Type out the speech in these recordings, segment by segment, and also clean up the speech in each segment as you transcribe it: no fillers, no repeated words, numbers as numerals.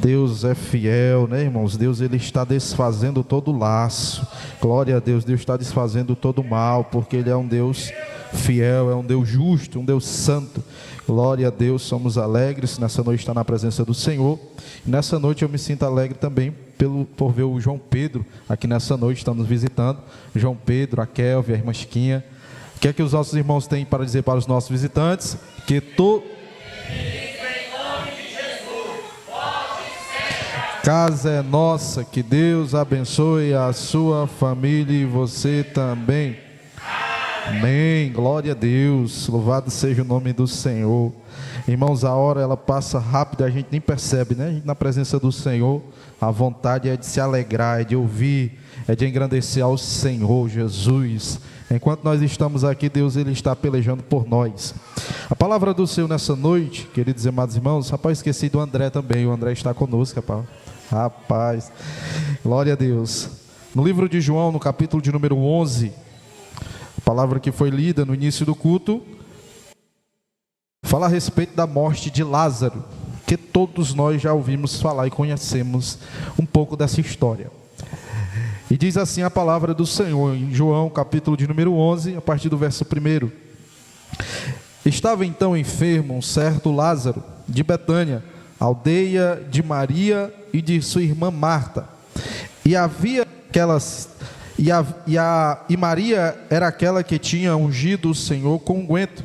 Deus é fiel, né, irmãos? Deus, Ele está desfazendo todo laço. Glória a Deus, Deus está desfazendo todo mal, porque Ele é um Deus fiel, é um Deus justo, um Deus santo. Glória a Deus, somos alegres nessa noite estar na presença do Senhor. E nessa noite eu me sinto alegre também por ver o João Pedro aqui nessa noite, está nos visitando. João Pedro, a Kelvin, a irmã Chiquinha. O que é que os nossos irmãos têm para dizer para os nossos visitantes? Casa é nossa, que Deus abençoe a sua família e você também. Amém, glória a Deus, louvado seja o nome do Senhor. Irmãos, a hora ela passa rápido, a gente nem percebe, né? A gente na presença do Senhor, a vontade é de se alegrar, é de ouvir, é de engrandecer ao Senhor Jesus. Enquanto nós estamos aqui, Deus Ele está pelejando por nós. A palavra do Senhor nessa noite, queridos e amados irmãos, rapaz, esqueci do André também, o André está conosco, rapaz, glória a Deus. No livro de João, no capítulo de número 11, a palavra que foi lida no início do culto, fala a respeito da morte de Lázaro, que todos nós já ouvimos falar e conhecemos um pouco dessa história. E diz assim a palavra do Senhor, em João, capítulo de número 11, a partir do verso 1. Estava então enfermo um certo Lázaro, de Betânia, aldeia de Maria e de sua irmã Marta. E Maria era aquela que tinha ungido o Senhor com unguento,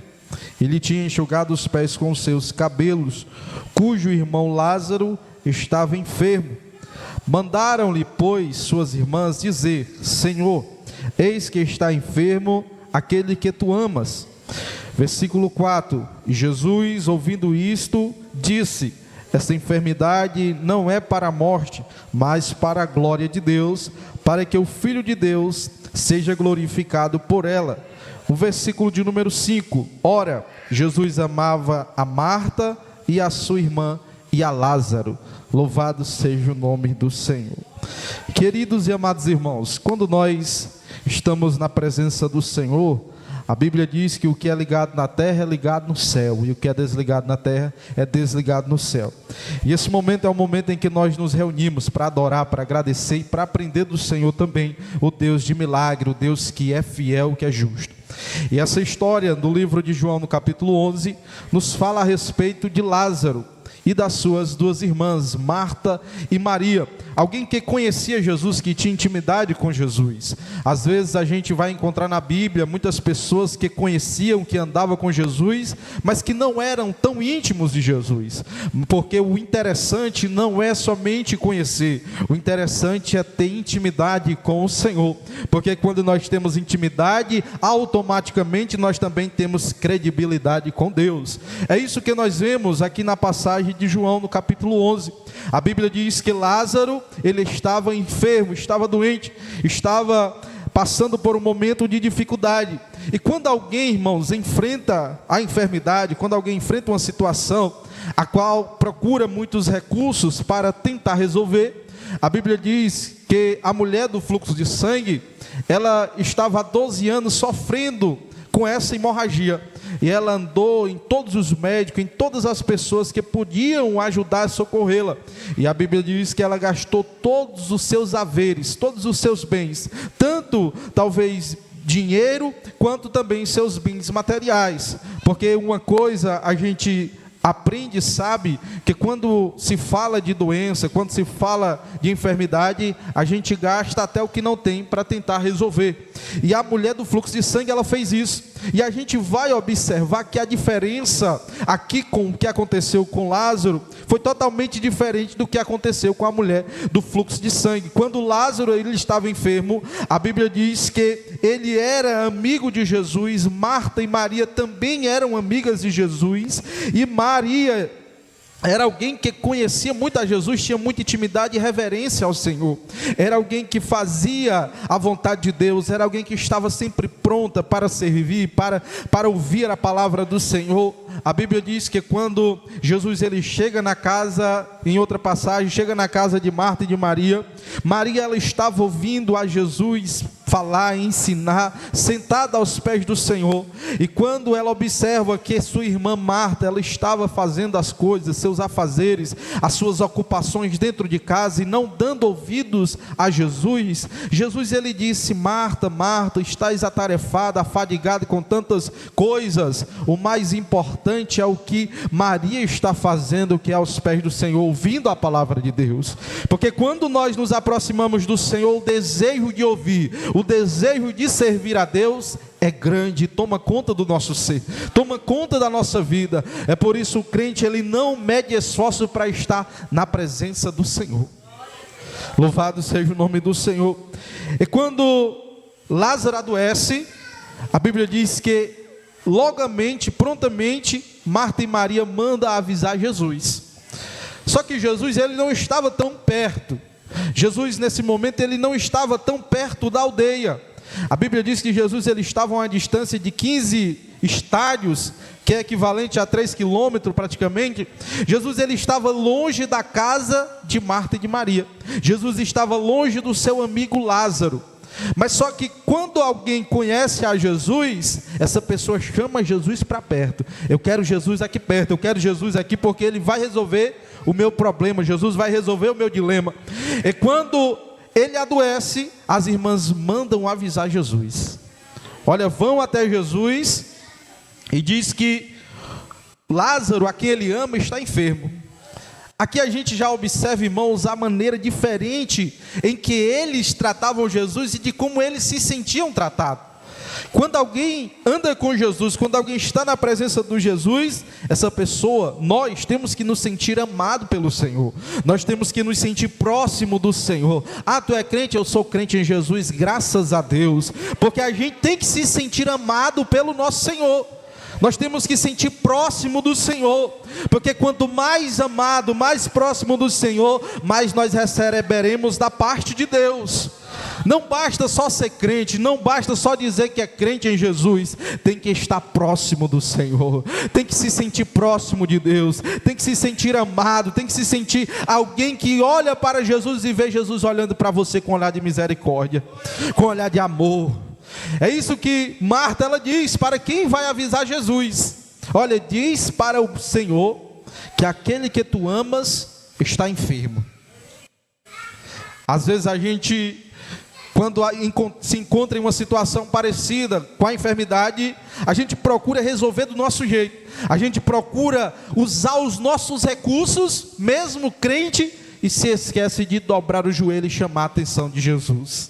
e lhe tinha enxugado os pés com os seus cabelos, cujo irmão Lázaro estava enfermo. Mandaram-lhe, pois, suas irmãs dizer: Senhor, eis que está enfermo aquele que tu amas. Versículo 4. Jesus, ouvindo isto, disse: esta enfermidade não é para a morte, mas para a glória de Deus, para que o Filho de Deus seja glorificado por ela. O versículo de número 5. Ora, Jesus amava a Marta e a sua irmã e a Lázaro. Louvado seja o nome do Senhor. Queridos e amados irmãos, quando nós estamos na presença do Senhor, a Bíblia diz que o que é ligado na terra é ligado no céu, e o que é desligado na terra é desligado no céu. E esse momento é o momento em que nós nos reunimos para adorar, para agradecer e para aprender do Senhor também, o Deus de milagre, o Deus que é fiel, que é justo. E essa história do livro de João, no capítulo 11, nos fala a respeito de Lázaro e das suas duas irmãs, Marta e Maria. Alguém que conhecia Jesus, que tinha intimidade com Jesus. Às vezes a gente vai encontrar na Bíblia muitas pessoas que conheciam, que andavam com Jesus, mas que não eram tão íntimos de Jesus. Porque o interessante não é somente conhecer, o interessante é ter intimidade com o Senhor. Porque quando nós temos intimidade, automaticamente nós também temos credibilidade com Deus. É isso que nós vemos aqui na passagem de João, no capítulo 11. A Bíblia diz que Lázaro, ele estava enfermo, estava doente, estava passando por um momento de dificuldade. E quando alguém, irmãos, enfrenta a enfermidade, quando alguém enfrenta uma situação a qual procura muitos recursos para tentar resolver, a Bíblia diz que a mulher do fluxo de sangue, ela estava há 12 anos sofrendo com essa hemorragia. E ela andou em todos os médicos, em todas as pessoas que podiam ajudar a socorrê-la. E a Bíblia diz que ela gastou todos os seus haveres, todos os seus bens, tanto talvez dinheiro, quanto também seus bens materiais. Porque uma coisa a gente aprende e sabe, que quando se fala de doença, quando se fala de enfermidade, a gente gasta até o que não tem para tentar resolver. E a mulher do fluxo de sangue, ela fez isso. E a gente vai observar que a diferença aqui com o que aconteceu com Lázaro foi totalmente diferente do que aconteceu com a mulher do fluxo de sangue. Quando Lázaro ele estava enfermo, a Bíblia diz que ele era amigo de Jesus. Marta e Maria também eram amigas de Jesus, e Maria era alguém que conhecia muito a Jesus, tinha muita intimidade e reverência ao Senhor. Era alguém que fazia a vontade de Deus, era alguém que estava sempre pronta para servir, para ouvir a palavra do Senhor. A Bíblia diz que quando Jesus ele chega na casa, em outra passagem, chega na casa de Marta e de Maria, Maria ela estava ouvindo a Jesus falar, ensinar, sentada aos pés do Senhor. E quando ela observa que sua irmã Marta, ela estava fazendo as coisas, seus afazeres, as suas ocupações dentro de casa e não dando ouvidos a Jesus, Jesus ele disse: Marta, Marta, estás atarefada, afadigada com tantas coisas, o mais importante é o que Maria está fazendo, que é aos pés do Senhor, ouvindo a palavra de Deus. Porque quando nós nos aproximamos do Senhor, o desejo de ouvir, o desejo de servir a Deus é grande, toma conta do nosso ser, toma conta da nossa vida. É por isso o crente ele não mede esforço para estar na presença do Senhor. Louvado seja o nome do Senhor. E quando Lázaro adoece, a Bíblia diz que logamente, prontamente, Marta e Maria mandam avisar Jesus. Só que Jesus ele não estava tão perto. Jesus nesse momento ele não estava tão perto da aldeia. A Bíblia diz que Jesus ele estava a uma distância de 15 estádios, que é equivalente a 3 quilômetros praticamente. Jesus ele estava longe da casa de Marta e de Maria. Jesus estava longe do seu amigo Lázaro. Mas só que quando alguém conhece a Jesus, essa pessoa chama Jesus para perto. Eu quero Jesus aqui perto, eu quero Jesus aqui porque ele vai resolver o meu problema, Jesus vai resolver o meu dilema. E quando ele adoece, as irmãs mandam avisar Jesus. Olha, vão até Jesus e diz que Lázaro, a quem ele ama, está enfermo. Aqui a gente já observa, irmãos, a maneira diferente em que eles tratavam Jesus e de como eles se sentiam tratados. Quando alguém anda com Jesus, quando alguém está na presença de Jesus, essa pessoa, nós temos que nos sentir amado pelo Senhor. Nós temos que nos sentir próximo do Senhor. Ah, tu é crente? Eu sou crente em Jesus, graças a Deus. Porque a gente tem que se sentir amado pelo nosso Senhor. Nós temos que sentir próximo do Senhor, porque quanto mais amado, mais próximo do Senhor, mais nós receberemos da parte de Deus. Não basta só ser crente, não basta só dizer que é crente em Jesus, tem que estar próximo do Senhor, tem que se sentir próximo de Deus, tem que se sentir amado, tem que se sentir alguém que olha para Jesus e vê Jesus olhando para você com um olhar de misericórdia, com um olhar de amor. É isso que Marta ela diz para quem vai avisar Jesus. Olha, diz para o Senhor que aquele que tu amas está enfermo. Às vezes a gente, quando se encontra em uma situação parecida com a enfermidade, a gente procura resolver do nosso jeito. A gente procura usar os nossos recursos, mesmo crente, e se esquece de dobrar o joelho e chamar a atenção de Jesus.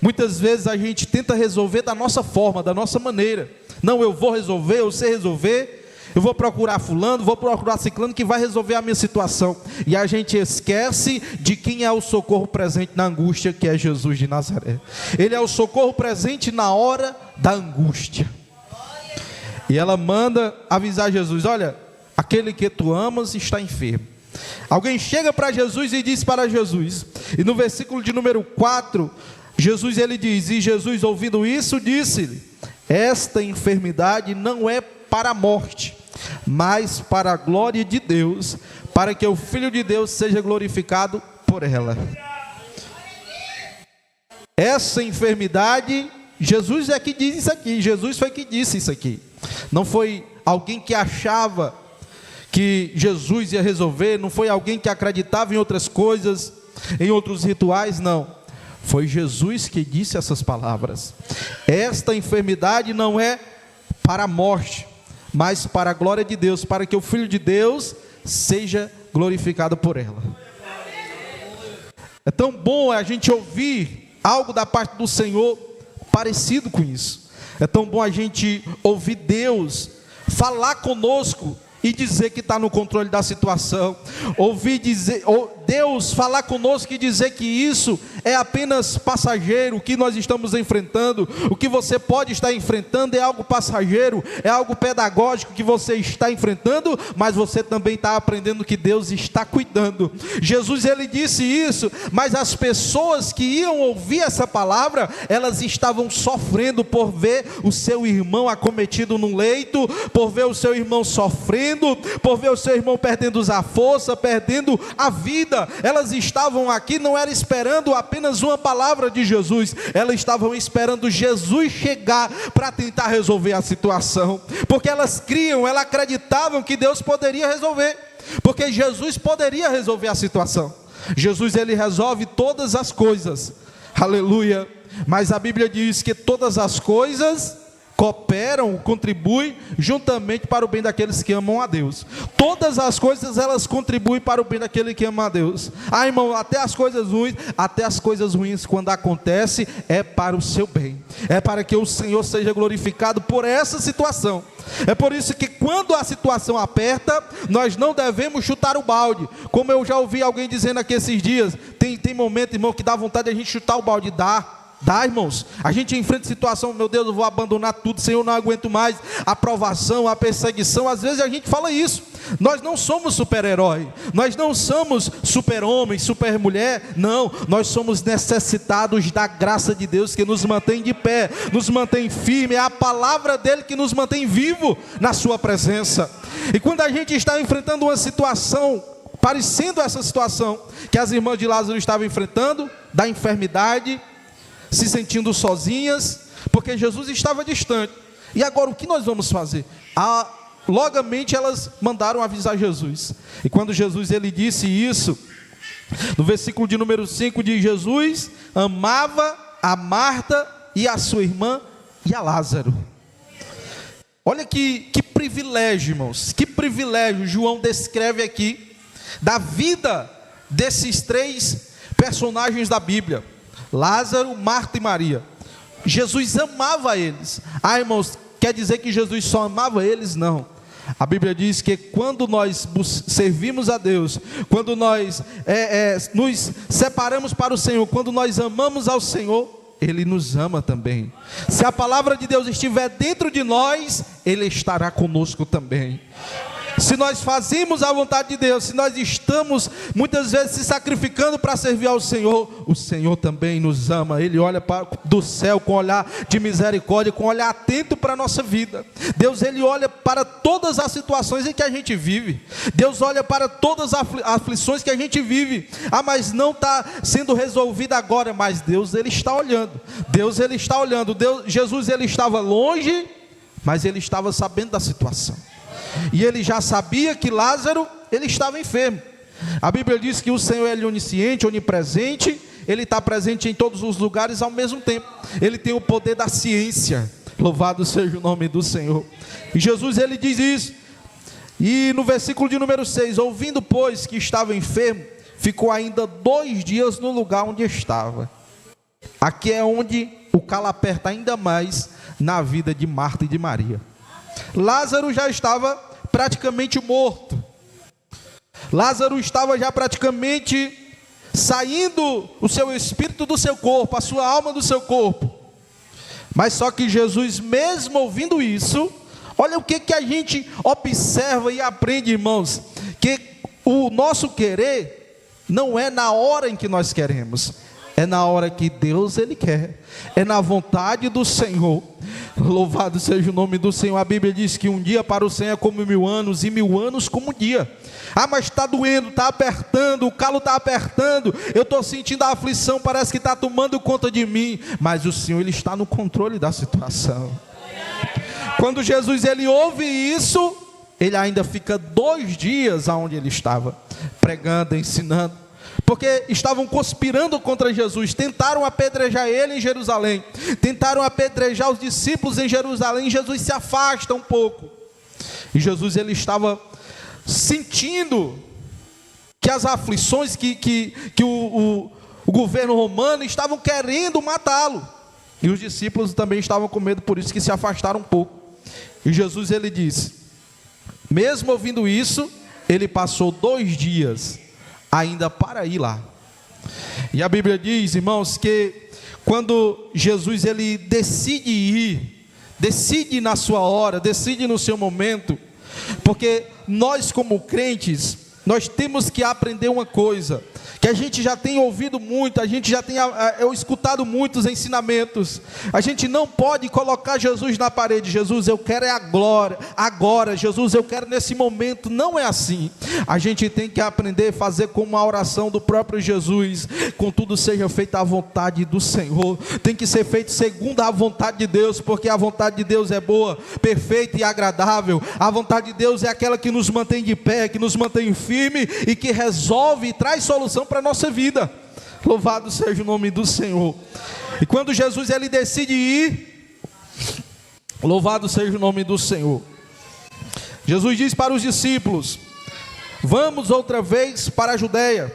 Muitas vezes a gente tenta resolver da nossa forma, da nossa maneira. Não, eu vou resolver, eu sei resolver, eu vou procurar fulano, vou procurar ciclano que vai resolver a minha situação. E a gente esquece de quem é o socorro presente na angústia, que é Jesus de Nazaré. Ele é o socorro presente na hora da angústia. E ela manda avisar Jesus: olha, aquele que tu amas está enfermo. Alguém chega para Jesus e diz para Jesus, e no versículo de número 4, Jesus ele diz: e Jesus ouvindo isso disse-lhe: esta enfermidade não é para a morte, mas para a glória de Deus, para que o Filho de Deus seja glorificado por ela. Essa enfermidade, Jesus é que diz isso aqui, Jesus foi que disse isso aqui. Não foi alguém que achava que Jesus ia resolver, não foi alguém que acreditava em outras coisas, em outros rituais, não. Foi Jesus que disse essas palavras. Esta enfermidade não é para a morte, mas para a glória de Deus, para que o Filho de Deus seja glorificado por ela. É tão bom a gente ouvir algo da parte do Senhor parecido com isso. É tão bom a gente ouvir Deus falar conosco e dizer que está no controle da situação. Ouvir dizer, Deus falar conosco e dizer que isso é apenas passageiro, o que nós estamos enfrentando, o que você pode estar enfrentando é algo passageiro, é algo pedagógico que você está enfrentando, mas você também está aprendendo que Deus está cuidando. Jesus ele disse isso, mas as pessoas que iam ouvir essa palavra, elas estavam sofrendo por ver o seu irmão acometido no leito, por ver o seu irmão sofrendo, por ver o seu irmão perdendo a força, perdendo a vida. Maria, elas estavam aqui, não era esperando apenas uma palavra de Jesus, elas estavam esperando Jesus chegar para tentar resolver a situação, porque elas criam, elas acreditavam que Deus poderia resolver, porque Jesus poderia resolver a situação. Jesus, ele resolve todas as coisas, aleluia. Mas a Bíblia diz que todas as coisas cooperam, contribuem juntamente para o bem daqueles que amam a Deus. Todas as coisas, elas contribuem para o bem daquele que ama a Deus. Irmão, até as coisas ruins quando acontecem, é para o seu bem, é para que o Senhor seja glorificado por essa situação. É por isso que quando a situação aperta, nós não devemos chutar o balde, como eu já ouvi alguém dizendo aqui esses dias. Tem momento, irmão, que dá vontade de a gente chutar o balde. Dá, irmãos, a gente enfrenta situação, meu Deus, eu vou abandonar tudo, Senhor, não aguento mais a provação, a perseguição. Às vezes a gente fala isso. Nós não somos super-herói, nós não somos super-homem, super-mulher, não, nós somos necessitados da graça de Deus que nos mantém de pé, nos mantém firme, é a palavra dele que nos mantém vivo na sua presença. E quando a gente está enfrentando uma situação parecendo essa situação que as irmãs de Lázaro estavam enfrentando, da enfermidade, se sentindo sozinhas, porque Jesus estava distante. E agora o que nós vamos fazer? Logamente elas mandaram avisar Jesus. E quando Jesus ele disse isso, no versículo de número 5 diz: Jesus amava a Marta e a sua irmã e a Lázaro. Olha que privilégio, irmãos, que privilégio João descreve aqui da vida desses três personagens da Bíblia: Lázaro, Marta e Maria. Jesus amava eles. Irmãos, quer dizer que Jesus só amava eles? Não. A Bíblia diz que quando nós servimos a Deus, quando nós nos separamos para o Senhor, quando nós amamos ao Senhor, Ele nos ama também. Se a palavra de Deus estiver dentro de nós, Ele estará conosco também. Se nós fazemos a vontade de Deus, se nós estamos muitas vezes se sacrificando para servir ao Senhor, o Senhor também nos ama. Ele olha do céu com olhar de misericórdia, com olhar atento para a nossa vida. Deus, ele olha para todas as situações em que a gente vive. Deus olha para todas as aflições que a gente vive. Mas não está sendo resolvida agora. Mas Deus, ele está olhando. Deus, ele está olhando. Jesus, ele estava longe, mas ele estava sabendo da situação. E ele já sabia que Lázaro, ele estava enfermo. A Bíblia diz que o Senhor é onisciente, onipresente. Ele está presente em todos os lugares ao mesmo tempo. Ele tem o poder da ciência. Louvado seja o nome do Senhor. E Jesus, ele diz isso. E no versículo de número 6, ouvindo pois que estava enfermo, ficou ainda 2 dias no lugar onde estava. Aqui é onde o calo aperta ainda mais na vida de Marta e de Maria. Lázaro já estava praticamente morto. Lázaro estava já praticamente saindo o seu espírito do seu corpo, a sua alma do seu corpo. Mas só que Jesus, mesmo ouvindo isso, olha o que a gente observa e aprende, irmãos, que o nosso querer não é na hora em que nós queremos, é na hora que Deus ele quer, é na vontade do Senhor. Louvado seja o nome do Senhor. A Bíblia diz que um dia para o Senhor é como 1000 anos, e 1000 anos como um dia. Mas está doendo, está apertando, o calo está apertando, eu estou sentindo a aflição, parece que está tomando conta de mim. Mas o Senhor, ele está no controle da situação. Quando Jesus ele ouve isso, ele ainda fica 2 dias aonde ele estava, pregando, ensinando. Porque estavam conspirando contra Jesus, tentaram apedrejar ele em Jerusalém, tentaram apedrejar os discípulos em Jerusalém. Jesus se afasta um pouco, e Jesus ele estava sentindo que as aflições, que o governo romano estavam querendo matá-lo, e os discípulos também estavam com medo, por isso que se afastaram um pouco. E Jesus ele disse, mesmo ouvindo isso, ele passou 2 dias ainda para ir lá. E a Bíblia diz, irmãos, que quando Jesus ele decide ir, decide na sua hora, decide no seu momento, porque nós como crentes, nós temos que aprender uma coisa, que a gente já tem ouvido muito, a gente já tem escutado muitos ensinamentos. A gente não pode colocar Jesus na parede. Jesus, eu quero é a glória, agora. Jesus, eu quero nesse momento. Não é assim. A gente tem que aprender a fazer como uma oração do próprio Jesus: contudo seja feita a vontade do Senhor. Tem que ser feito segundo a vontade de Deus, porque a vontade de Deus é boa, perfeita e agradável. A vontade de Deus é aquela que nos mantém de pé, que nos mantém firme e que resolve e traz solução para a nossa vida. Louvado seja o nome do Senhor. E quando Jesus ele decide ir, louvado seja o nome do Senhor, Jesus diz para os discípulos: vamos outra vez para a Judeia.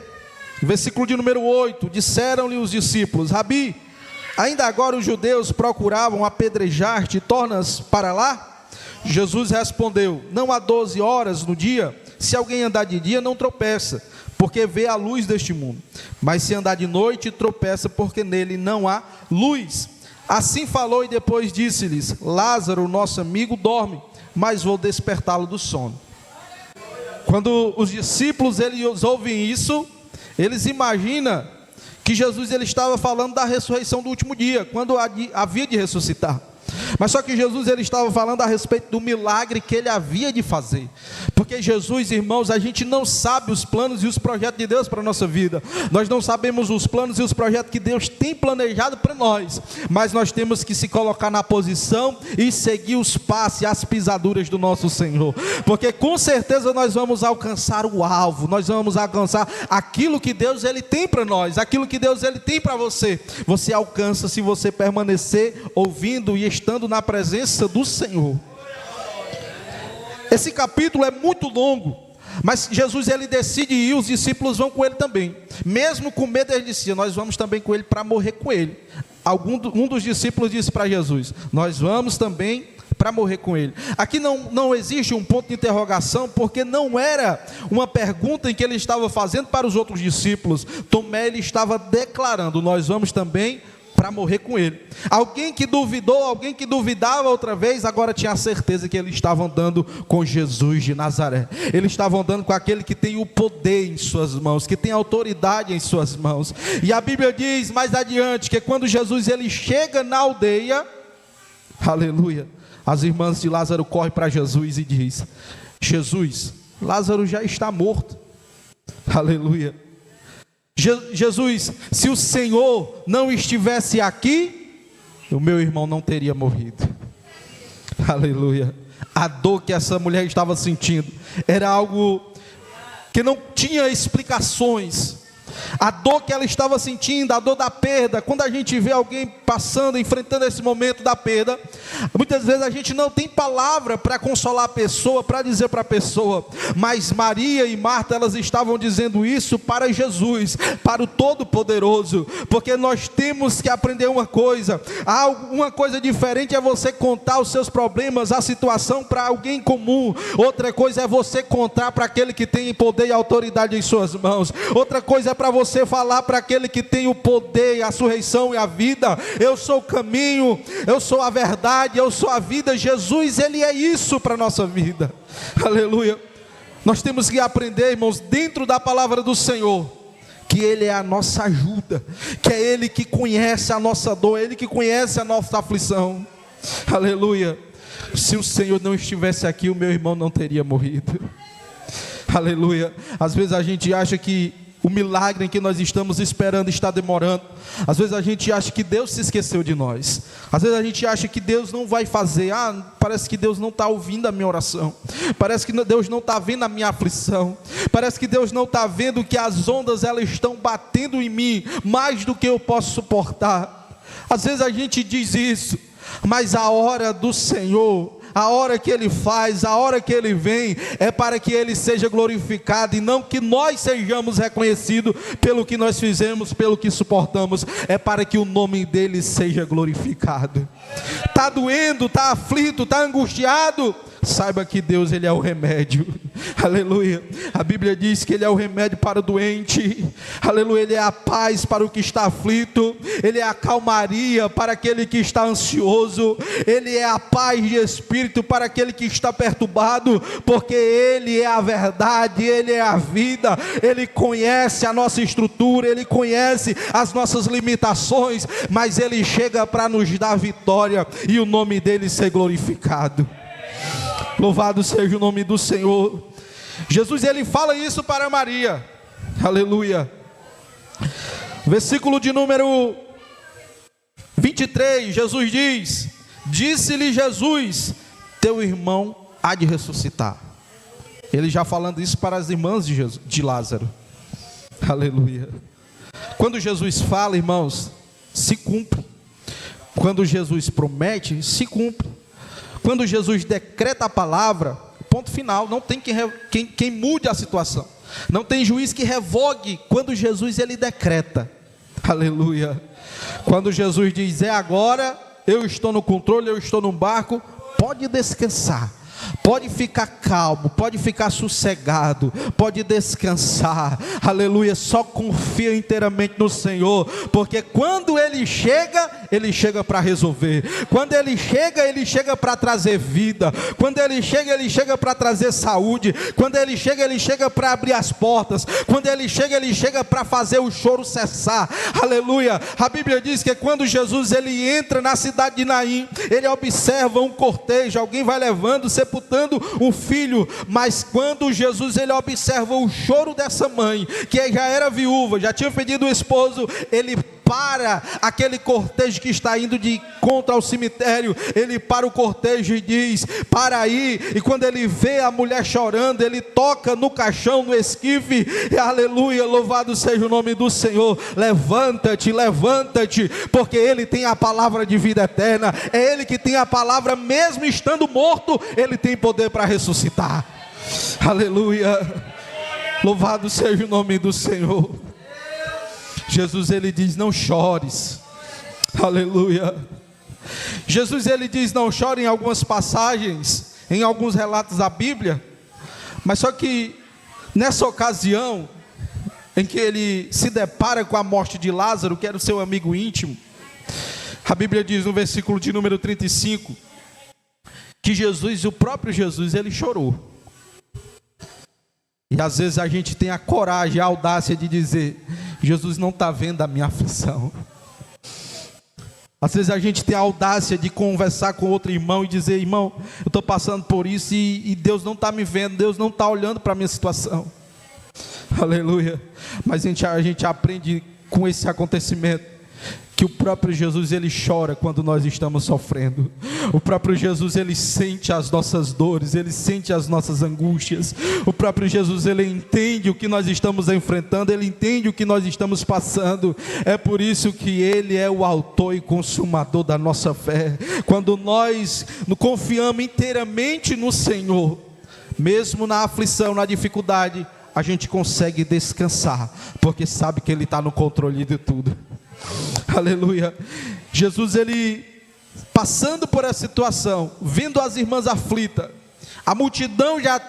Versículo de número 8: disseram-lhe os discípulos: Rabi, ainda agora os judeus procuravam apedrejar-te, tornas para lá? Jesus respondeu: não há 12 horas no dia? Se alguém andar de dia não tropeça, porque vê a luz deste mundo. Mas se andar de noite, tropeça, porque nele não há luz. Assim falou e depois disse-lhes: Lázaro, nosso amigo, dorme, mas vou despertá-lo do sono. Quando os discípulos eles ouvem isso, eles imaginam que Jesus ele estava falando da ressurreição do último dia, quando havia de ressuscitar. Mas só que Jesus ele estava falando a respeito do milagre que ele havia de fazer. Porque Jesus, irmãos, a gente não sabe os planos e os projetos de Deus para a nossa vida. Nós não sabemos os planos e os projetos que Deus tem planejado para nós. Mas nós temos que se colocar na posição e seguir os passos e as pisaduras do nosso Senhor. Porque com certeza nós vamos alcançar o alvo. Nós vamos alcançar aquilo que Deus ele tem para nós. Aquilo que Deus ele tem para você. Você alcança se você permanecer ouvindo e estando na presença do Senhor. Esse capítulo é muito longo, mas Jesus ele decide ir, os discípulos vão com ele também. Mesmo com medo, ele disse: nós vamos também com ele para morrer com ele. Um dos discípulos disse para Jesus: nós vamos também para morrer com ele. Aqui não existe um ponto de interrogação, porque não era uma pergunta em que ele estava fazendo para os outros discípulos. Tomé ele estava declarando: nós vamos também para morrer com ele. Alguém que duvidou, alguém que duvidava outra vez, agora tinha a certeza que ele estava andando com Jesus de Nazaré. Ele estava andando com aquele que tem o poder em suas mãos, que tem autoridade em suas mãos. E a Bíblia diz mais adiante que quando Jesus ele chega na aldeia, aleluia, as irmãs de Lázaro correm para Jesus e diz: Jesus, Lázaro já está morto. Aleluia. Jesus, se o Senhor não estivesse aqui, o meu irmão não teria morrido. Aleluia. A dor que essa mulher estava sentindo era algo que não tinha explicações. A dor que ela estava sentindo, a dor da perda. Quando a gente vê alguém passando, enfrentando esse momento da perda, muitas vezes a gente não tem palavra para consolar a pessoa, para dizer para a pessoa. Mas Maria e Marta, elas estavam dizendo isso para Jesus, para o Todo-Poderoso. Porque nós temos que aprender uma coisa. Uma coisa diferente é você contar os seus problemas, a situação para alguém comum. Outra coisa é você contar para aquele que tem poder e autoridade em suas mãos. Outra coisa é para você falar para aquele que tem o poder, a ressurreição e a vida. Eu sou o caminho, eu sou a verdade, eu sou a vida. Jesus, ele é isso para a nossa vida. Aleluia. Nós temos que aprender, irmãos, dentro da palavra do Senhor, que ele é a nossa ajuda, que é ele que conhece a nossa dor, ele que conhece a nossa aflição. Aleluia. Se o Senhor não estivesse aqui, o meu irmão não teria morrido. Aleluia. Às vezes a gente acha que o milagre em que nós estamos esperando está demorando. Às vezes a gente acha que Deus se esqueceu de nós. Às vezes a gente acha que Deus não vai fazer. Parece que Deus não está ouvindo a minha oração. Parece que Deus não está vendo a minha aflição. Parece que Deus não está vendo que as ondas elas estão batendo em mim mais do que eu posso suportar. Às vezes a gente diz isso, mas a hora do Senhor, a hora que Ele faz, a hora que Ele vem, é para que Ele seja glorificado, e não que nós sejamos reconhecidos pelo que nós fizemos, pelo que suportamos. É para que o nome dEle seja glorificado. Está doendo, está aflito, está angustiado, saiba que Deus, Ele é o remédio. Aleluia. A Bíblia diz que Ele é o remédio para o doente. Aleluia. Ele é a paz para o que está aflito. Ele é a calmaria para aquele que está ansioso. Ele é a paz de espírito para aquele que está perturbado, porque Ele é a verdade, Ele é a vida. Ele conhece a nossa estrutura, Ele conhece as nossas limitações, mas Ele chega para nos dar vitória e o nome dEle ser glorificado. Louvado seja o nome do Senhor. Jesus, Ele fala isso para Maria. Aleluia. Versículo de número 23, Jesus diz: disse-lhe Jesus, teu irmão há de ressuscitar. Ele já falando isso para as irmãs de Lázaro. Aleluia. Quando Jesus fala, irmãos, se cumpre. Quando Jesus promete, se cumpre. Quando Jesus decreta a palavra, ponto final, não tem quem mude a situação. Não tem juiz que revogue quando Jesus ele decreta. Aleluia. Quando Jesus diz, é agora, eu estou no controle, eu estou no barco, pode descansar. Pode ficar calmo, pode ficar sossegado, pode descansar, aleluia, só confia inteiramente no Senhor, porque quando Ele chega para resolver, quando Ele chega para trazer vida, quando Ele chega para trazer saúde, quando Ele chega para abrir as portas, quando Ele chega para fazer o choro cessar, aleluia. A Bíblia diz que quando Jesus ele entra na cidade de Naim, ele observa um cortejo, alguém vai levando, sepultando um filho, mas quando Jesus ele observa o choro dessa mãe, que já era viúva, já tinha perdido o esposo, ele para aquele cortejo que está indo de contra ao cemitério, ele para o cortejo e diz, para aí, e quando ele vê a mulher chorando, ele toca no caixão, no esquife, e aleluia, louvado seja o nome do Senhor, levanta-te, levanta-te, porque Ele tem a palavra de vida eterna, é Ele que tem a palavra, mesmo estando morto, Ele tem poder para ressuscitar, aleluia, louvado seja o nome do Senhor. Jesus ele diz, não chores, aleluia. Jesus ele diz, não chore em algumas passagens, em alguns relatos da Bíblia, mas só que nessa ocasião, em que ele se depara com a morte de Lázaro, que era o seu amigo íntimo, a Bíblia diz no versículo de número 35, que Jesus, o próprio Jesus, ele chorou. E às vezes a gente tem a coragem, a audácia de dizer, Jesus não está vendo a minha aflição. Às vezes a gente tem a audácia de conversar com outro irmão e dizer, irmão, eu estou passando por isso e Deus não está me vendo, Deus não está olhando para a minha situação. Aleluia. Mas a gente aprende com esse acontecimento, que o próprio Jesus ele chora quando nós estamos sofrendo. O próprio Jesus ele sente as nossas dores, ele sente as nossas angústias. O próprio Jesus ele entende o que nós estamos enfrentando, ele entende o que nós estamos passando. É por isso que ele é o autor e consumador da nossa fé. Quando nós confiamos inteiramente no Senhor, mesmo na aflição, na dificuldade, a gente consegue descansar, porque sabe que ele está no controle de tudo. Aleluia. Jesus ele passando por essa situação, vendo as irmãs aflitas, a multidão já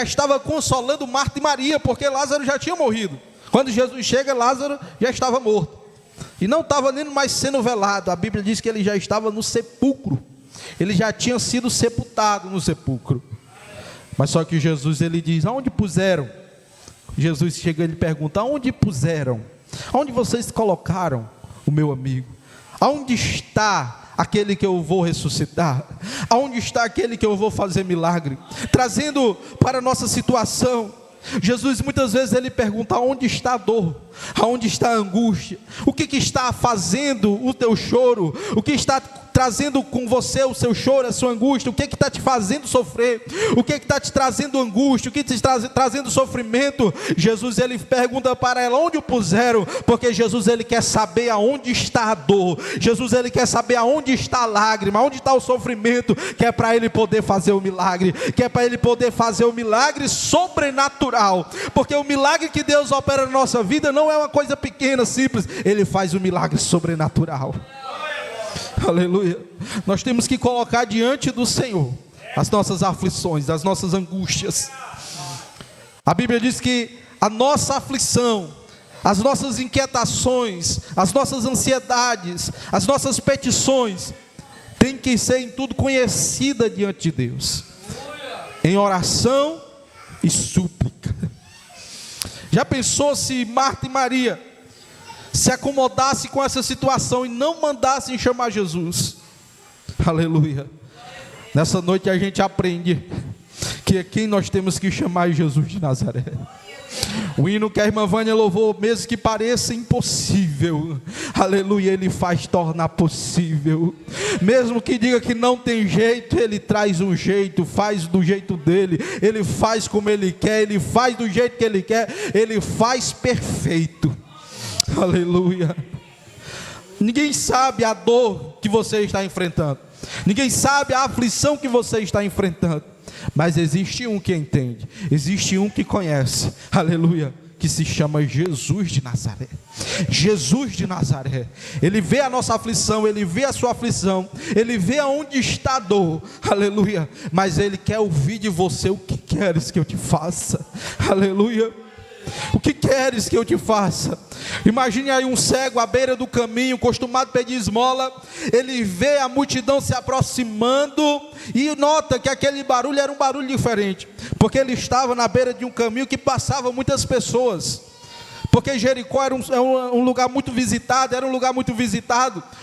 estava consolando Marta e Maria, porque Lázaro já tinha morrido. Quando Jesus chega, Lázaro já estava morto e não estava nem mais sendo velado. A Bíblia diz que ele já estava no sepulcro, ele já tinha sido sepultado no sepulcro. Mas só que Jesus ele diz, aonde puseram? Jesus chega e ele pergunta, aonde puseram? Aonde vocês colocaram o meu amigo? Aonde está aquele que eu vou ressuscitar? Aonde está aquele que eu vou fazer milagre? Trazendo para a nossa situação, Jesus muitas vezes ele pergunta, aonde está a dor? Aonde está a angústia? O que está fazendo o teu choro? O que está trazendo com você o seu choro, a sua angústia? O que está te fazendo sofrer? O que está te trazendo angústia? O que está trazendo sofrimento? Jesus ele pergunta para ela, onde o puseram? Porque Jesus ele quer saber aonde está a dor. Jesus ele quer saber aonde está a lágrima, aonde está o sofrimento, que é para ele poder fazer o milagre, que é para ele poder fazer o milagre sobrenatural, porque o milagre que Deus opera na nossa vida não é uma coisa pequena, simples, ele faz o milagre sobrenatural. Aleluia. Nós temos que colocar diante do Senhor as nossas aflições, as nossas angústias. A Bíblia diz que a nossa aflição, as nossas inquietações, as nossas ansiedades, as nossas petições, tem que ser em tudo conhecida diante de Deus, em oração e súplica. Já pensou se Marta e Maria se acomodassem com essa situação e não mandassem chamar Jesus? Aleluia. Nessa noite a gente aprende que é quem nós temos que chamar é Jesus de Nazaré. O hino que a irmã Vânia louvou, mesmo que pareça impossível, aleluia, Ele faz tornar possível. Mesmo que diga que não tem jeito, Ele traz um jeito, faz do jeito dele, Ele faz como Ele quer, Ele faz do jeito que Ele quer, Ele faz perfeito, aleluia. Ninguém sabe a dor que você está enfrentando, ninguém sabe a aflição que você está enfrentando, mas existe um que entende, existe um que conhece, aleluia, que se chama Jesus de Nazaré. Jesus de Nazaré, Ele vê a nossa aflição, Ele vê a sua aflição, Ele vê aonde está a dor, aleluia, mas Ele quer ouvir de você: o que queres que eu te faça? Aleluia. O que queres que eu te faça? Imagine aí um cego à beira do caminho, acostumado a pedir esmola. Ele vê a multidão se aproximando e nota que aquele barulho era um barulho diferente, porque ele estava na beira de um caminho que passava muitas pessoas. Porque Jericó era um lugar muito visitado,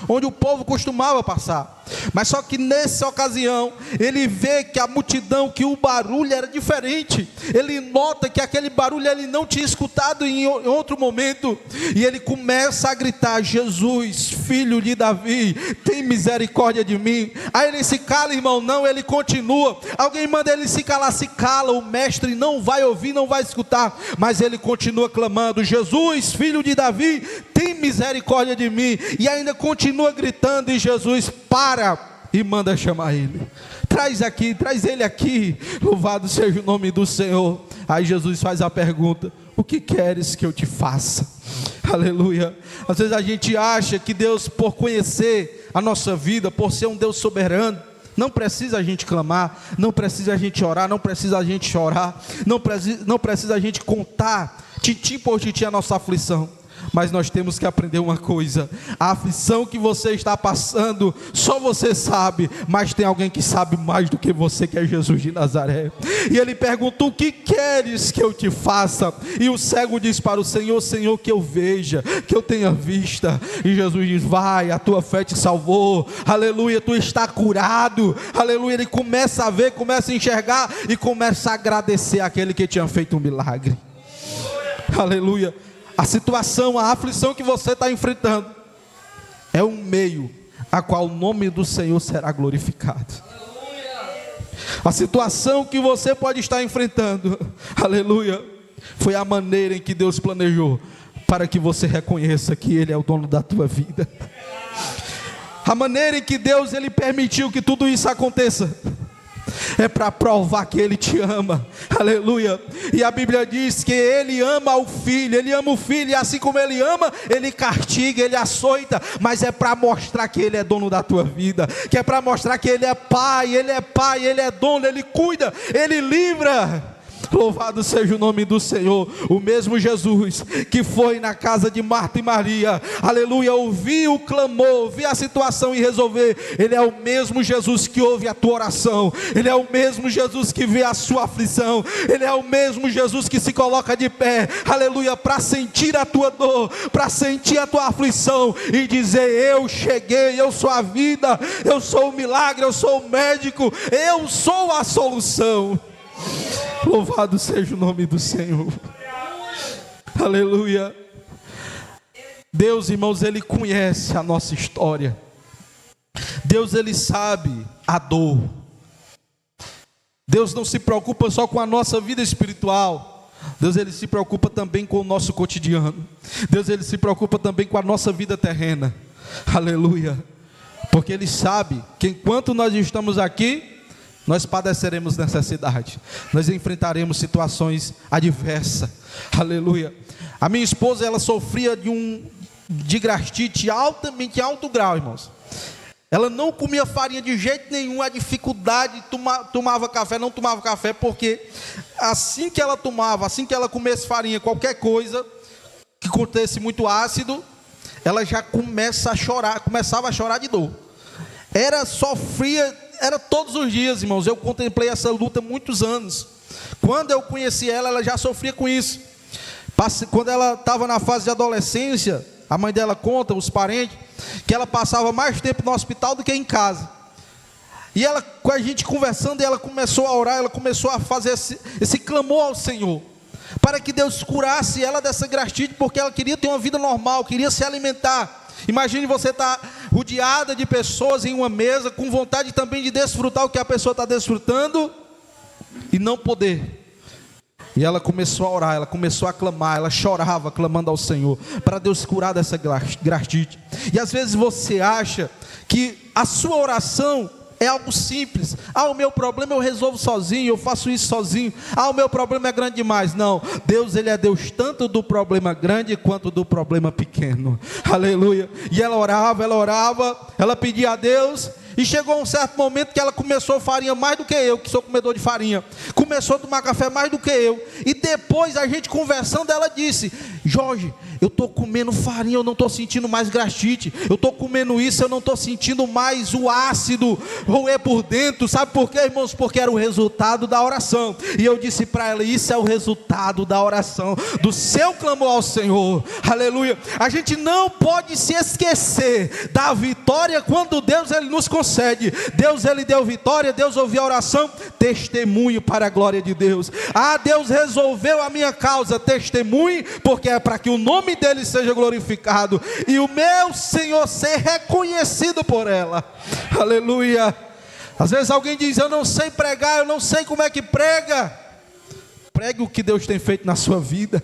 onde o povo costumava passar. Mas só que nessa ocasião, ele vê que a multidão, que o barulho era diferente. Ele nota que aquele barulho ele não tinha escutado em outro momento. E ele começa a gritar: Jesus, filho de Davi, tem misericórdia de mim. Aí ele se cala, irmão? Não, ele continua. Alguém manda ele se calar, se cala. O mestre não vai ouvir, não vai escutar. Mas ele continua clamando: Jesus, filho de Davi, tem misericórdia de mim. E ainda continua gritando, e Jesus para e manda chamar ele. Traz aqui, traz ele aqui. Louvado seja o nome do Senhor. Aí Jesus faz a pergunta: o que queres que eu te faça? Aleluia. Às vezes a gente acha que Deus, por conhecer a nossa vida, por ser um Deus soberano, não precisa a gente clamar, não precisa a gente orar, não precisa a gente chorar, não precisa a gente contar tintim por tintim a nossa aflição. Mas nós temos que aprender uma coisa: a aflição que você está passando, só você sabe, mas tem alguém que sabe mais do que você, que é Jesus de Nazaré. E ele perguntou: o que queres que eu te faça? E o cego diz para o Senhor: Senhor, que eu veja, que eu tenha vista. E Jesus diz: vai, a tua fé te salvou, aleluia, tu está curado, aleluia. Ele começa a ver, começa a enxergar e começa a agradecer àquele que tinha feito um milagre, aleluia. A situação, a aflição que você está enfrentando é um meio a qual o nome do Senhor será glorificado. A situação que você pode estar enfrentando, aleluia, foi a maneira em que Deus planejou para que você reconheça que Ele é o dono da tua vida. A maneira em que Deus Ele permitiu que tudo isso aconteça é para provar que Ele te ama, aleluia. E a Bíblia diz que Ele ama o Filho, Ele ama o Filho, e assim como Ele ama, Ele castiga, Ele açoita, mas é para mostrar que Ele é dono da tua vida, que é para mostrar que Ele é Pai, Ele é dono, Ele cuida, Ele livra. Louvado seja o nome do Senhor. O mesmo Jesus que foi na casa de Marta e Maria, aleluia, ouviu o clamor, ouviu a situação e resolver. Ele é o mesmo Jesus que ouve a tua oração. Ele é o mesmo Jesus que vê a sua aflição. Ele é o mesmo Jesus que se coloca de pé, aleluia, para sentir a tua dor, para sentir a tua aflição e dizer: eu cheguei, eu sou a vida, eu sou o milagre, eu sou o médico, eu sou a solução. Louvado seja o nome do Senhor, aleluia. Deus, irmãos, Ele conhece a nossa história. Deus, Ele sabe a dor. Deus não se preocupa só com a nossa vida espiritual. Deus, Ele se preocupa também com o nosso cotidiano. Deus, Ele se preocupa também com a nossa vida terrena, aleluia. Porque Ele sabe que enquanto nós estamos aqui, nós padeceremos necessidade, nós enfrentaremos situações adversas, aleluia. A minha esposa, ela sofria de gastrite altamente alto grau, irmãos. Ela não comia farinha de jeito nenhum, a dificuldade, tomava café, não tomava café, porque assim que ela tomava, assim que ela comesse farinha, qualquer coisa que contesse muito ácido, ela já começava a chorar de dor. Sofria, era todos os dias, irmãos. Eu contemplei essa luta muitos anos. Quando eu conheci ela, ela já sofria com isso. Quando ela estava na fase de adolescência, a mãe dela conta, os parentes, que ela passava mais tempo no hospital do que em casa. E ela, com a gente conversando, ela começou a orar, ela começou a fazer esse clamor ao Senhor, para que Deus curasse ela dessa gastrite, porque ela queria ter uma vida normal, queria se alimentar. Imagine você estar rodeada de pessoas em uma mesa, com vontade também de desfrutar o que a pessoa está desfrutando, e não poder. E ela começou a orar, ela começou a clamar, ela chorava, clamando ao Senhor, para Deus curar dessa gastrite. E às vezes você acha que a sua oração é algo simples. O meu problema eu resolvo sozinho, eu faço isso sozinho. O meu problema é grande demais. Não, Deus, Ele é Deus tanto do problema grande quanto do problema pequeno. Aleluia. E ela orava, ela pedia a Deus. E chegou um certo momento que ela começou farinha mais do que eu, que sou comedor de farinha. Começou a tomar café mais do que eu. E depois a gente conversando, ela disse: Jorge, eu estou comendo farinha, eu não estou sentindo mais gastrite. Eu estou comendo isso, eu não estou sentindo mais o ácido roer por dentro. Sabe por quê, irmãos? Porque era o resultado da oração. E eu disse para ela: isso é o resultado da oração, do seu clamor ao Senhor. Aleluia. A gente não pode se esquecer da vitória quando Deus, Ele nos concede. Deus, Ele deu vitória, Deus ouviu a oração, testemunho para a glória de Deus. Deus resolveu a minha causa, testemunho, porque é para que o nome dEle seja glorificado, e o meu Senhor ser reconhecido por ela. Aleluia. Às vezes alguém diz: eu não sei pregar, eu não sei como é que prega. Pregue o que Deus tem feito na sua vida,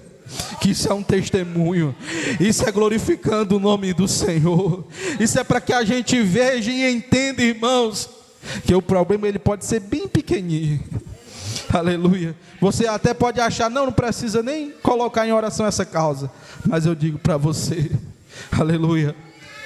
que isso é um testemunho, isso é glorificando o nome do Senhor. Isso é para que a gente veja e entenda, irmãos, que o problema ele pode ser bem pequenininho. Aleluia. Você até pode achar: não precisa nem colocar em oração essa causa. Mas eu digo para você, aleluia,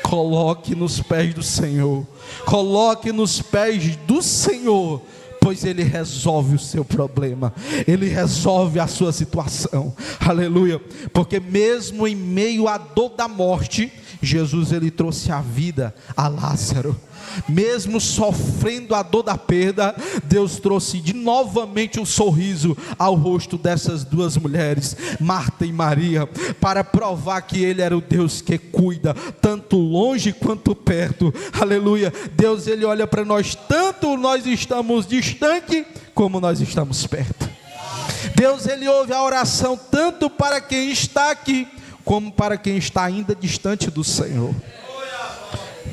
coloque nos pés do Senhor. Coloque nos pés do Senhor, pois Ele resolve o seu problema, Ele resolve a sua situação. Aleluia. Porque mesmo em meio à dor da morte, Jesus, Ele trouxe a vida a Lázaro. Mesmo sofrendo a dor da perda, Deus trouxe novamente um sorriso ao rosto dessas duas mulheres, Marta e Maria, para provar que Ele era o Deus que cuida, tanto longe quanto perto. Aleluia. Deus, Ele olha para nós, tanto nós estamos distante, como nós estamos perto. Deus, Ele ouve a oração, tanto para quem está aqui, como para quem está ainda distante do Senhor.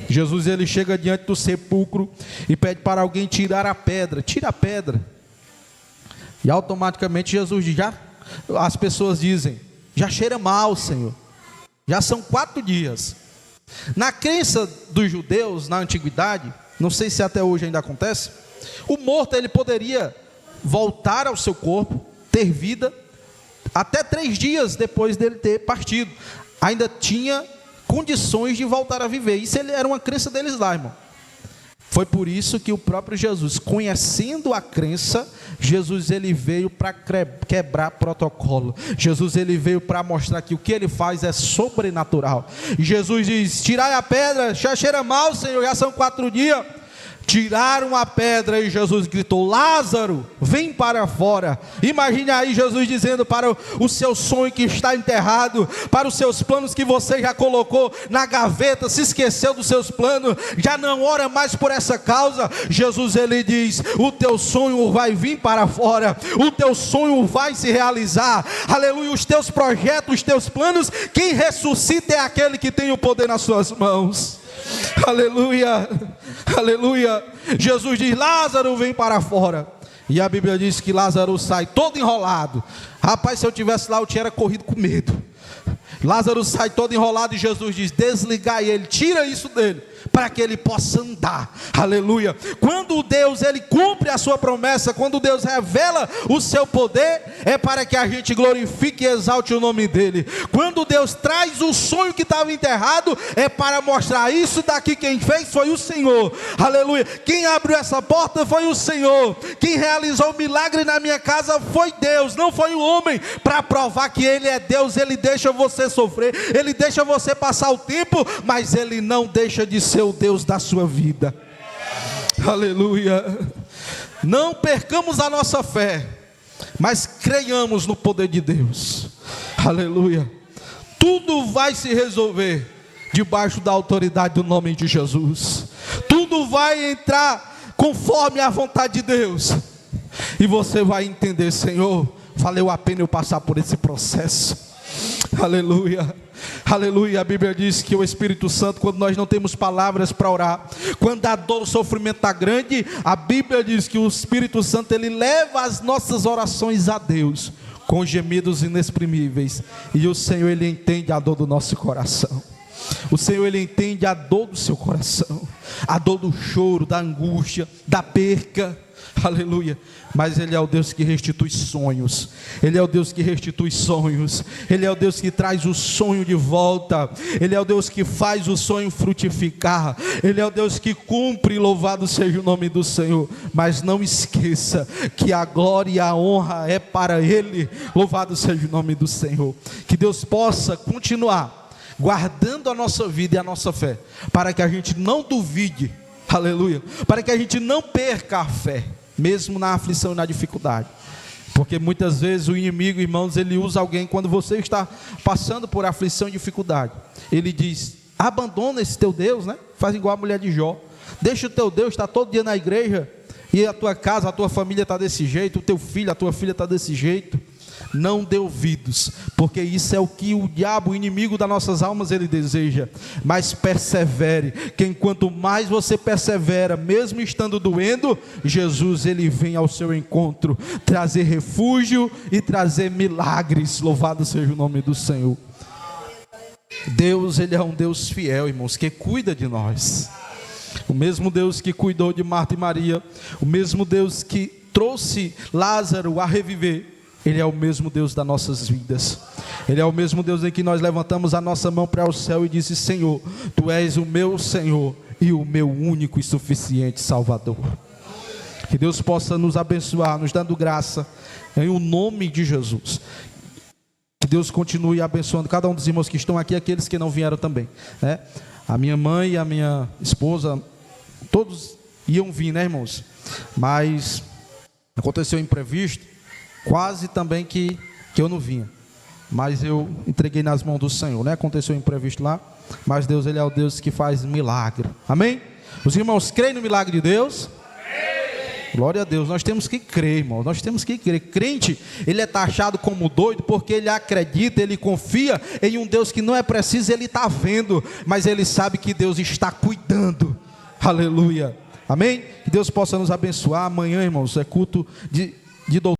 Jesus, Ele chega diante do sepulcro e pede para alguém tirar a pedra. Tira a pedra. E automaticamente Jesus diz: as pessoas dizem: já cheira mal, Senhor. Já são 4 dias. Na crença dos judeus, na antiguidade, não sei se até hoje ainda acontece, o morto ele poderia voltar ao seu corpo, ter vida, até 3 dias depois dele ter partido. Ainda tinha condições de voltar a viver. Isso era uma crença deles lá, irmão. Foi por isso que o próprio Jesus, conhecendo a crença, Jesus ele veio para quebrar protocolo. Jesus ele veio para mostrar que o que ele faz é sobrenatural. Jesus diz: tirai a pedra, já cheira mal, Senhor, já são 4 dias. Tiraram a pedra e Jesus gritou: Lázaro, vem para fora. Imagine aí Jesus dizendo para o seu sonho que está enterrado, para os seus planos que você já colocou na gaveta, se esqueceu dos seus planos, já não ora mais por essa causa. Jesus ele diz: o teu sonho vai vir para fora, o teu sonho vai se realizar. Aleluia. Os teus projetos, os teus planos, quem ressuscita é aquele que tem o poder nas suas mãos. Aleluia, aleluia. Jesus diz: Lázaro, vem para fora. E a Bíblia diz que Lázaro sai todo enrolado. Rapaz, se eu tivesse lá, eu tinha corrido com medo. Lázaro sai todo enrolado e Jesus diz: desligai ele, tira isso dele, para que ele possa andar. Aleluia. Quando Deus ele cumpre a sua promessa, quando Deus revela o seu poder, é para que a gente glorifique e exalte o nome dele. Quando Deus traz o sonho que estava enterrado, é para mostrar: isso daqui quem fez foi o Senhor. Aleluia. Quem abriu essa porta foi o Senhor. Quem realizou o milagre na minha casa foi Deus, não foi o homem. Para provar que ele é Deus, ele deixa você sofrer, ele deixa você passar o tempo, mas ele não deixa de ser o Deus da sua vida. Aleluia. Não percamos a nossa fé, mas creiamos no poder de Deus. Aleluia. Tudo vai se resolver debaixo da autoridade do nome de Jesus. Tudo vai entrar conforme a vontade de Deus, e você vai entender: Senhor, valeu a pena eu passar por esse processo. Aleluia. Aleluia. A Bíblia diz que o Espírito Santo, quando nós não temos palavras para orar, quando a dor, o sofrimento está grande, a Bíblia diz que o Espírito Santo ele leva as nossas orações a Deus com gemidos inexprimíveis, e o Senhor ele entende a dor do nosso coração. O Senhor ele entende a dor do seu coração, a dor do choro, da angústia, da perca. Aleluia. Mas Ele é o Deus que restitui sonhos. Ele é o Deus que restitui sonhos. Ele é o Deus que traz o sonho de volta. Ele é o Deus que faz o sonho frutificar. Ele é o Deus que cumpre. Louvado seja o nome do Senhor. Mas não esqueça que a glória e a honra é para Ele. Louvado seja o nome do Senhor. Que Deus possa continuar guardando a nossa vida e a nossa fé, para que a gente não duvide. Aleluia. Para que a gente não perca a fé, mesmo na aflição e na dificuldade. Porque muitas vezes o inimigo, irmãos, ele usa alguém quando você está passando por aflição e dificuldade. Ele diz: abandona esse teu Deus, né? Faz igual a mulher de Jó. Deixa o teu Deus estar todo dia na igreja, e a tua casa, a tua família está desse jeito, o teu filho, a tua filha está desse jeito. Não dê ouvidos, porque isso é o que o diabo, o inimigo das nossas almas, ele deseja. Mas persevere, que enquanto mais você persevera, mesmo estando doendo, Jesus ele vem ao seu encontro, trazer refúgio e trazer milagres. Louvado seja o nome do Senhor. Deus ele é um Deus fiel, irmãos, que cuida de nós. O mesmo Deus que cuidou de Marta e Maria, o mesmo Deus que trouxe Lázaro a reviver, Ele é o mesmo Deus das nossas vidas. Ele é o mesmo Deus em que nós levantamos a nossa mão para o céu e disse: Senhor, Tu és o meu Senhor e o meu único e suficiente Salvador. Que Deus possa nos abençoar, nos dando graça, em o nome de Jesus. Que Deus continue abençoando cada um dos irmãos que estão aqui, aqueles que não vieram também, né? A minha mãe e a minha esposa, todos iam vir, né, irmãos? Mas aconteceu um imprevisto, quase também que eu não vinha. Mas eu entreguei nas mãos do Senhor, né? Aconteceu um imprevisto lá, mas Deus, Ele é o Deus que faz milagre. Amém? Os irmãos creem no milagre de Deus? Glória a Deus. Nós temos que crer, irmão. Nós temos que crer. Crente, ele é taxado como doido porque ele acredita, ele confia em um Deus que não é preciso, ele está vendo, mas ele sabe que Deus está cuidando. Aleluia. Amém? Que Deus possa nos abençoar. Amanhã, irmãos, é culto de doutrina.